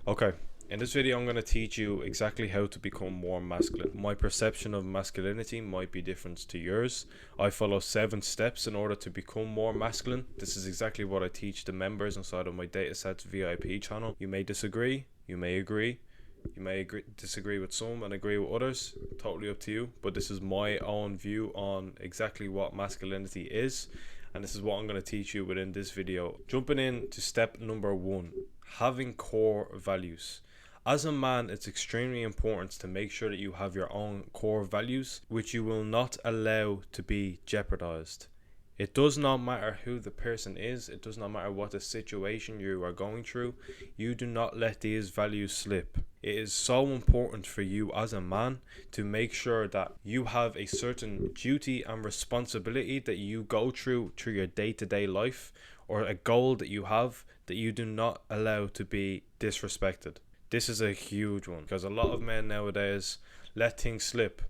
Okay, in this video, I'm going to teach you exactly how to become more masculine. My perception of masculinity might be different to yours. I follow 7 steps in order to become more masculine. This is exactly what I teach the members inside of my Datasets VIP channel. You may disagree, you may agree, disagree with some and agree with others. Totally up to you. But this is my own view on exactly what masculinity is. And this is what I'm going to teach you within this video. Jumping in to step number 1, having core values. As a man, it's extremely important to make sure that you have your own core values, which you will not allow to be jeopardized. It does not matter who the person is, it does not matter what the situation you are going through, you do not let these values slip. It is so important for you as a man to make sure that you have a certain duty and responsibility that you go through your day-to-day life, or a goal that you have that you do not allow to be disrespected. This is a huge one because a lot of men nowadays let things slip.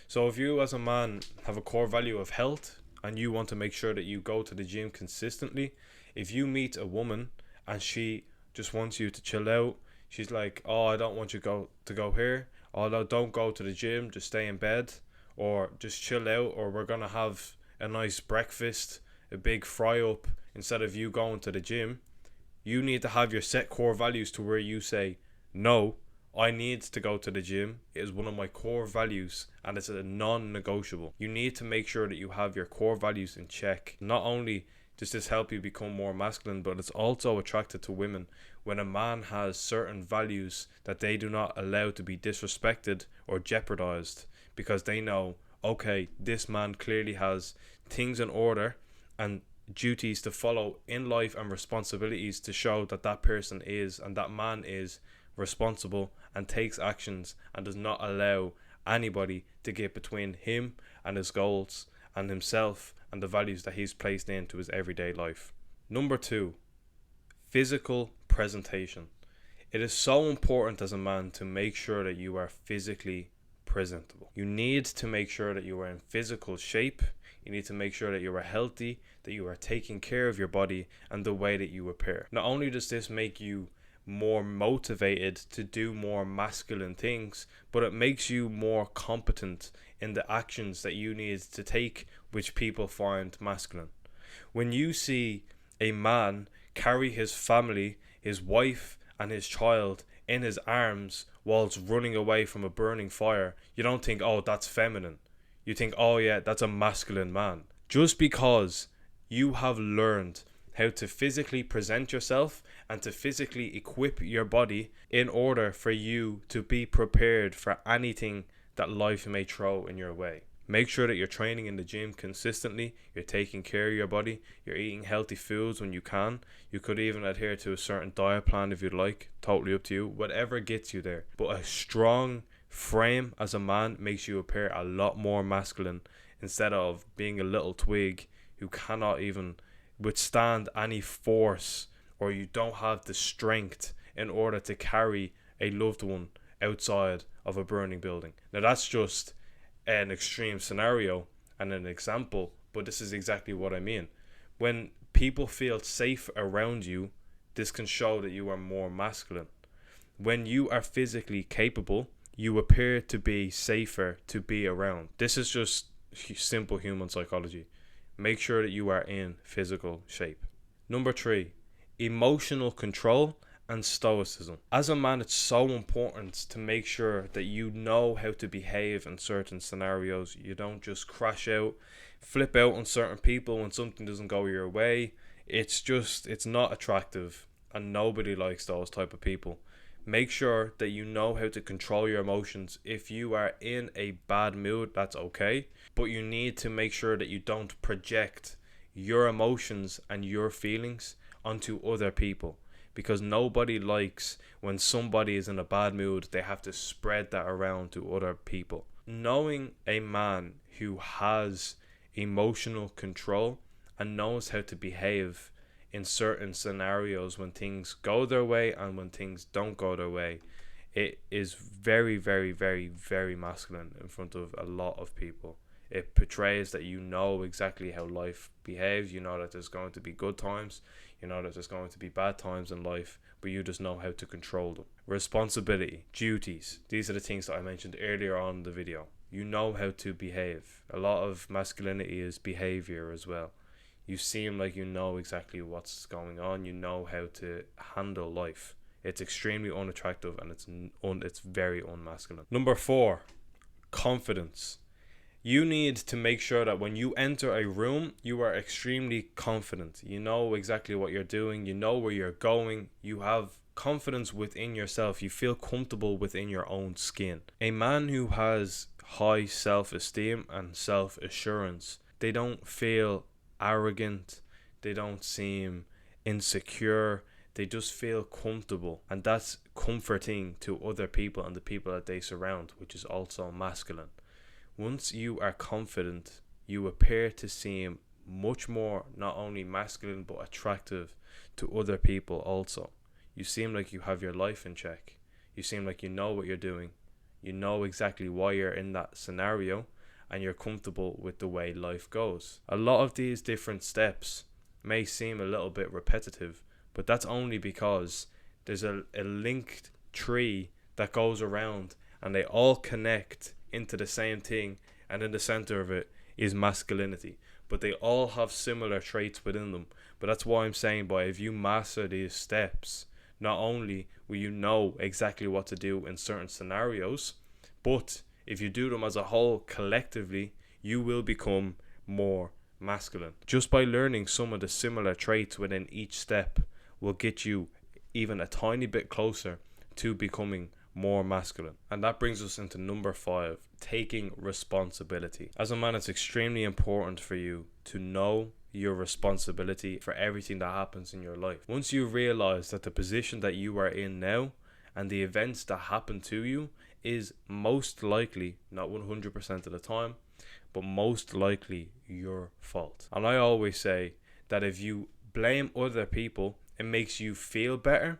So if you as a man have a core value of health and you want to make sure that you go to the gym consistently, if you meet a woman and she just wants you to chill out, she's like, oh, I don't want you to go here, although don't go to the gym, just stay in bed, or just chill out, or we're gonna have a nice breakfast, a big fry up instead of you going to the gym. You need to have your set core values to where you say, no, I need to go to the gym. It is one of my core values and it's a non-negotiable. You need to make sure that you have your core values in check. Not only does this help you become more masculine, but it's also attracted to women. When a man has certain values that they do not allow to be disrespected or jeopardized, because they know, okay, this man clearly has things in order and duties to follow in life and responsibilities to show that that person is, and that man is, responsible and takes actions and does not allow anybody to get between him and his goals and himself and the values that he's placed into his everyday life. Number 2, physical presentation. It is so important as a man to make sure that you are physically presentable. You need to make sure that you are in physical shape. You need to make sure that you are healthy, that you are taking care of your body and the way that you appear. Not only does this make you more motivated to do more masculine things, but it makes you more competent in the actions that you need to take, which people find masculine. When you see a man carry his family, his wife and his child in his arms whilst running away from a burning fire, you don't think, oh, that's feminine. You think, oh yeah, that's a masculine man. Just because you have learned how to physically present yourself and to physically equip your body in order for you to be prepared for anything that life may throw in your way. Make sure that you're training in the gym consistently, you're taking care of your body, you're eating healthy foods when you can. You could even adhere to a certain diet plan if you'd like, totally up to you, whatever gets you there. But a strong frame as a man makes you appear a lot more masculine instead of being a little twig who cannot even withstand any force, or you don't have the strength in order to carry a loved one outside of a burning building. Now that's just an extreme scenario and an example, but this is exactly what I mean. When people feel safe around you, this can show that you are more masculine. When you are physically capable, you appear to be safer to be around. This is just simple human psychology. Make sure that you are in physical shape. Number 3, emotional control and stoicism. As a man, it's so important to make sure that you know how to behave in certain scenarios. You don't just crash out, flip out on certain people when something doesn't go your way. It's not attractive, and nobody likes those type of people. Make sure that you know how to control your emotions. If you are in a bad mood, that's okay, but you need to make sure that you don't project your emotions and your feelings onto other people, because nobody likes when somebody is in a bad mood, they have to spread that around to other people. Knowing a man who has emotional control and knows how to behave in certain scenarios when things go their way and when things don't go their way, it is very, very, very, very masculine in front of a lot of people. It portrays that you know exactly how life behaves. You know that there's going to be good times, you know that there's going to be bad times in life, but you just know how to control them. responsibility, duties. These are the things that I mentioned earlier on in the video. You know how to behave. A lot of masculinity is behavior as well. You seem like you know exactly what's going on. You know how to handle life. It's extremely unattractive, and it's very unmasculine. Number 4, confidence. You need to make sure that when you enter a room, you are extremely confident. You know exactly what you're doing. You know where you're going. You have confidence within yourself. You feel comfortable within your own skin. A man who has high self-esteem and self-assurance, they don't feel arrogant. They don't seem insecure. They just feel comfortable, and that's comforting to other people and the people that they surround, which is also masculine. Once you are confident, you appear to seem much more not only masculine but attractive to other people also. You seem like you have your life in check. You seem like you know what you're doing. You know exactly why you're in that scenario, and you're comfortable with the way life goes. A lot of these different steps may seem a little bit repetitive, but that's only because there's a linked tree that goes around, and they all connect into the same thing, and in the center of it is masculinity. But they all have similar traits within them. But that's why I'm saying, if you master these steps, not only will you know exactly what to do in certain scenarios, but if you do them as a whole collectively, you will become more masculine. Just by learning some of the similar traits within each step will get you even a tiny bit closer to becoming more masculine. And that brings us into number 5, taking responsibility. As a man, it's extremely important for you to know your responsibility for everything that happens in your life. Once you realize that the position that you are in now and the events that happen to you is most likely, not 100% of the time, but most likely your fault. And I always say that if you blame other people, it makes you feel better,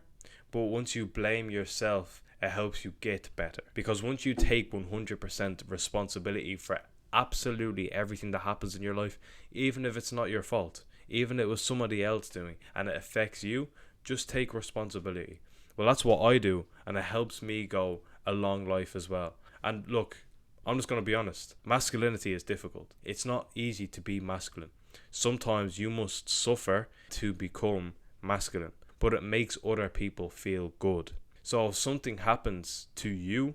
but once you blame yourself, it helps you get better. Because once you take 100% responsibility for absolutely everything that happens in your life, even if it's not your fault, even if it was somebody else doing and it affects you, just take responsibility. Well, that's what I do, and it helps me go a long life as well. And look, I'm just going to be honest, masculinity is difficult. It's not easy to be masculine. Sometimes you must suffer to become masculine, but it makes other people feel good. So if something happens to you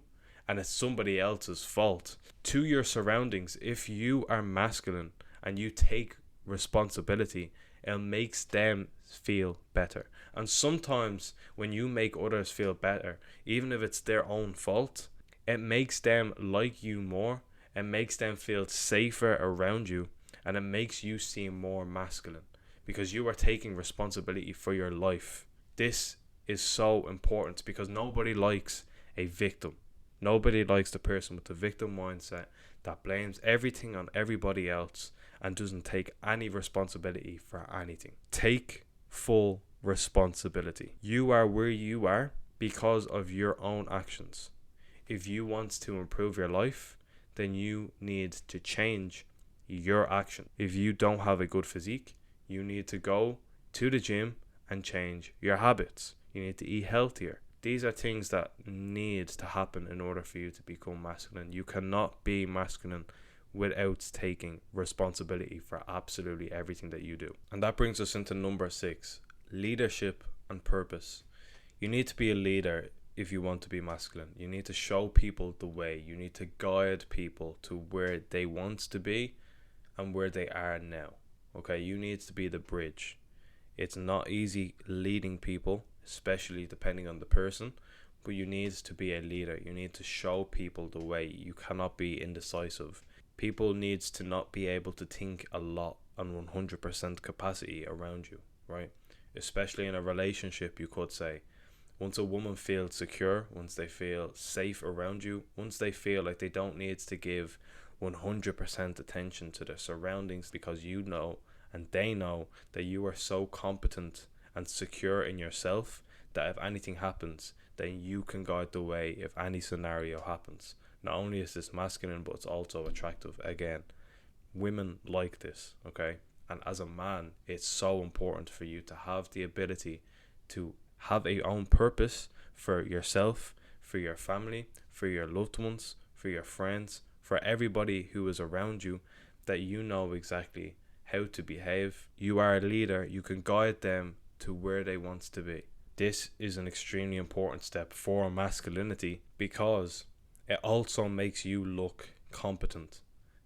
and it's somebody else's fault, to your surroundings, if you are masculine and you take responsibility, it makes them feel better. And sometimes when you make others feel better, even if it's their own fault, it makes them like you more, it makes them feel safer around you, and it makes you seem more masculine because you are taking responsibility for your life. This is so important because nobody likes a victim. Nobody likes the person with the victim mindset that blames everything on everybody else and doesn't take any responsibility for anything. Take full responsibility. You are where you are because of your own actions. If you want to improve your life, then you need to change your action. If you don't have a good physique, you need to go to the gym and change your habits. You need to eat healthier. These are things that need to happen in order for you to become masculine. You cannot be masculine without taking responsibility for absolutely everything that you do. And that brings us into number 6, leadership and purpose. You need to be a leader if you want to be masculine. You need to show people the way. You need to guide people to where they want to be and where they are now. Okay, you need to be the bridge. It's not easy leading people, especially depending on the person, but you need to be a leader. You need to show people the way. You cannot be indecisive. People needs to not be able to think a lot on 100% capacity around you, right? Especially in a relationship, you could say. Once a woman feels secure, once they feel safe around you, once they feel like they don't need to give 100% attention to their surroundings because you know and they know that you are so competent and secure in yourself that if anything happens, then you can guide the way if any scenario happens. Not only is this masculine, but it's also attractive. Again, women like this, okay? And as a man, it's so important for you to have the ability to have a own purpose for yourself, for your family, for your loved ones, for your friends, for everybody who is around you, that you know exactly how to behave. You are a leader. You can guide them to where they want to be. This is an extremely important step for masculinity because it also makes you look competent.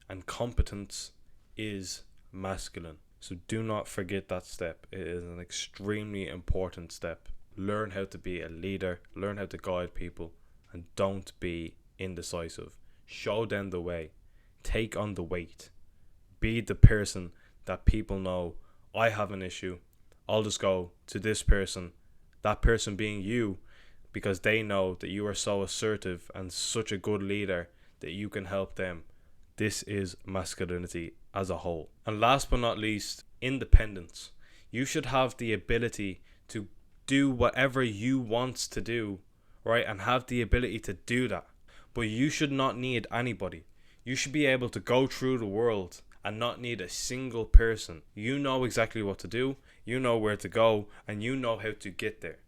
And competence is masculine. So do not forget that step. It is an extremely important step. Learn how to be a leader. Learn how to guide people. And don't be indecisive. Show them the way. Take on the weight. Be the person that people know, I have an issue. I'll just go to this person. That person being you, because they know that you are so assertive and such a good leader that you can help them. This is masculinity as a whole. And last but not least, independence. You should have the ability to do whatever you want to do, right? And have the ability to do that. But you should not need anybody. You should be able to go through the world and not need a single person. You know exactly what to do, you know where to go, and you know how to get there,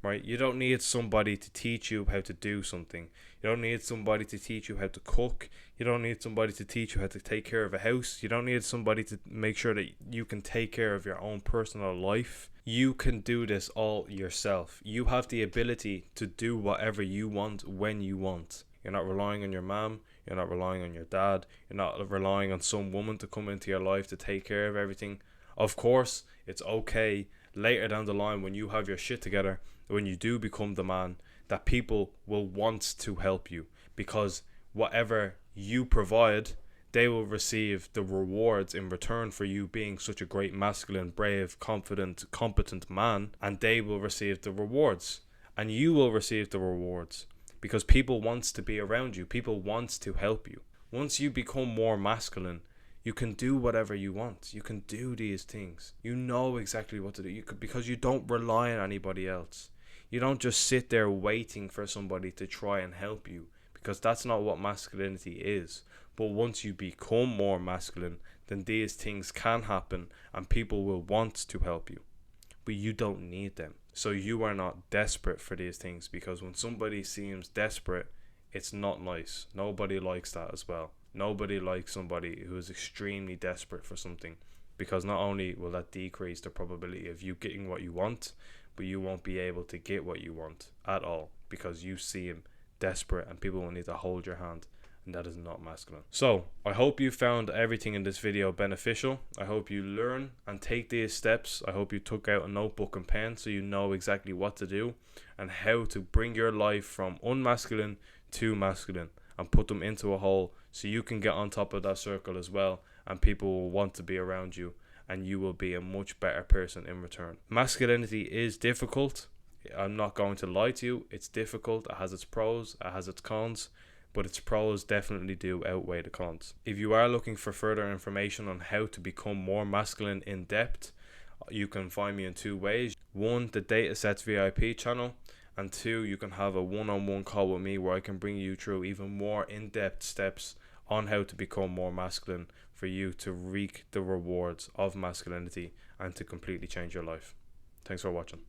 right? You don't need somebody to teach you how to do something. You don't need somebody to teach you how to cook. You don't need somebody to teach you how to take care of a house. You don't need somebody to make sure that you can take care of your own personal life. You can do this all yourself. You have the ability to do whatever you want when you want. You're not relying on your mom. You're not relying on your dad. You're not relying on some woman to come into your life to take care of everything. Of course, it's okay later down the line when you have your shit together, when you do become the man, that people will want to help you, because whatever you provide, they will receive the rewards in return for you being such a great, masculine, brave, confident, competent man, and they will receive the rewards, and you will receive the rewards. Because people wants to be around you. People wants to help you. Once you become more masculine, you can do whatever you want. You can do these things. You know exactly what to do. Because you don't rely on anybody else. You don't just sit there waiting for somebody to try and help you. Because that's not what masculinity is. But once you become more masculine, then these things can happen and people will want to help you. But you don't need them. So you are not desperate for these things, because when somebody seems desperate, it's not nice. Nobody likes that as well. Nobody likes somebody who is extremely desperate for something, because not only will that decrease the probability of you getting what you want, but you won't be able to get what you want at all, because you seem desperate and people will need to hold your hand. And that is not masculine. So I hope you found everything in this video beneficial. I hope you learn and take these steps. I hope you took out a notebook and pen so you know exactly what to do and how to bring your life from unmasculine to masculine and put them into a whole, so you can get on top of that circle as well, and people will want to be around you and you will be a much better person in return. Masculinity is difficult. I'm not going to lie to you. It's difficult. It has its pros, it has its cons, but its pros definitely do outweigh the cons. If you are looking for further information on how to become more masculine in depth, you can find me in two ways. One, the Datasets VIP channel, and two, you can have a one-on-one call with me where I can bring you through even more in-depth steps on how to become more masculine for you to reap the rewards of masculinity and to completely change your life. Thanks for watching.